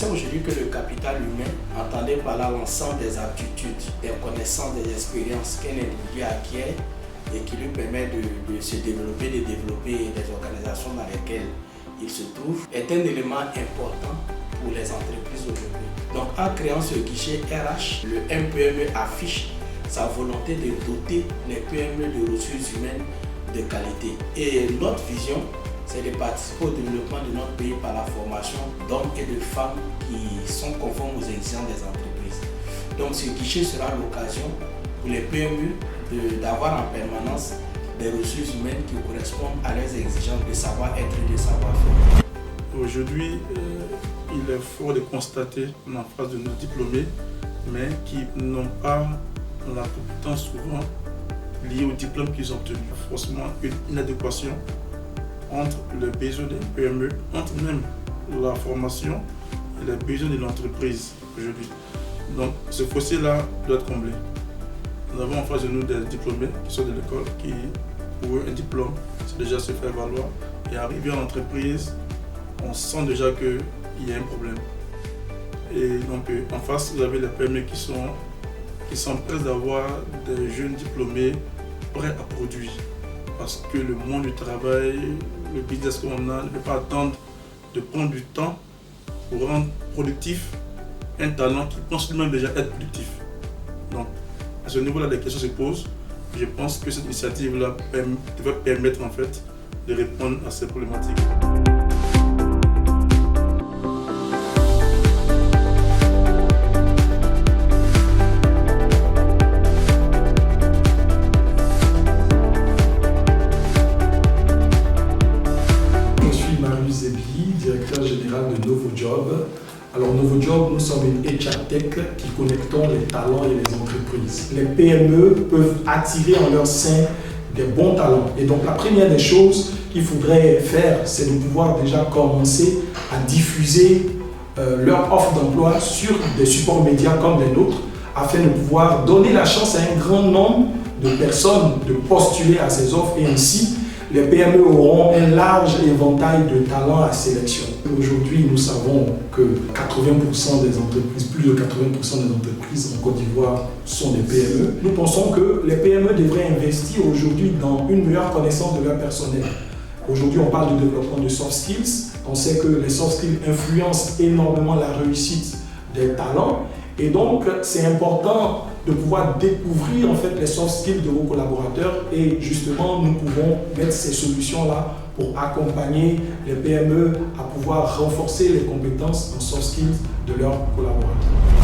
sait aujourd'hui que le capital humain, entendait par là l'ensemble des aptitudes, des connaissances, des expériences qu'un individu acquiert et qui lui permet de se développer, de développer les organisations dans lesquelles il se trouve, est un élément important pour les entreprises aujourd'hui. Donc en créant ce guichet RH, le MPME affiche sa volonté de doter les PME de ressources humaines de qualité. Et notre vision, c'est de participer au développement de notre pays par la formation d'hommes et de femmes qui sont conformes aux exigences des entreprises. Donc ce guichet sera l'occasion pour les PME d'avoir en permanence des ressources humaines qui correspondent à leurs exigences de savoir-être et de savoir-faire. Aujourd'hui, il est fort de constater en face de nos diplômés, mais qui n'ont pas la compétence souvent liée au diplôme qu'ils ont obtenu. Forcément, une inadéquation entre les besoins des PME, entre même la formation et les besoins de l'entreprise aujourd'hui. Donc ce fossé-là doit être comblé. Nous avons en face de nous des diplômés qui sont de l'école, qui pour eux un diplôme, c'est déjà se faire valoir. Et arriver en entreprise, on sent déjà qu'il y a un problème. Et donc en face, vous avez les PME qui sont prêts d'avoir des jeunes diplômés prêts à produire. Parce que le monde du travail, le business qu'on a ne peut pas attendre de prendre du temps pour rendre productif un talent qui pense lui-même déjà être productif. Donc, à ce niveau-là, les questions se posent. Je pense que cette initiative-là devrait permettre en fait de répondre à ces problématiques. Directeur général de NovoJob. Alors NovoJob, nous sommes une HR Tech qui connectons les talents et les entreprises. Les PME peuvent attirer en leur sein des bons talents. Et donc la première des choses qu'il faudrait faire, c'est de pouvoir déjà commencer à diffuser leur offre d'emploi sur des supports médias comme les nôtres, afin de pouvoir donner la chance à un grand nombre de personnes de postuler à ces offres et ainsi les PME auront un large éventail de talents à sélectionner. Aujourd'hui, nous savons que 80% des entreprises, plus de 80% des entreprises en Côte d'Ivoire sont des PME. Nous pensons que les PME devraient investir aujourd'hui dans une meilleure connaissance de leur personnel. Aujourd'hui, on parle de développement de soft skills. On sait que les soft skills influencent énormément la réussite des talents. Et donc, c'est important de pouvoir découvrir en fait les soft skills de vos collaborateurs et justement nous pouvons mettre ces solutions-là pour accompagner les PME à pouvoir renforcer les compétences en soft skills de leurs collaborateurs.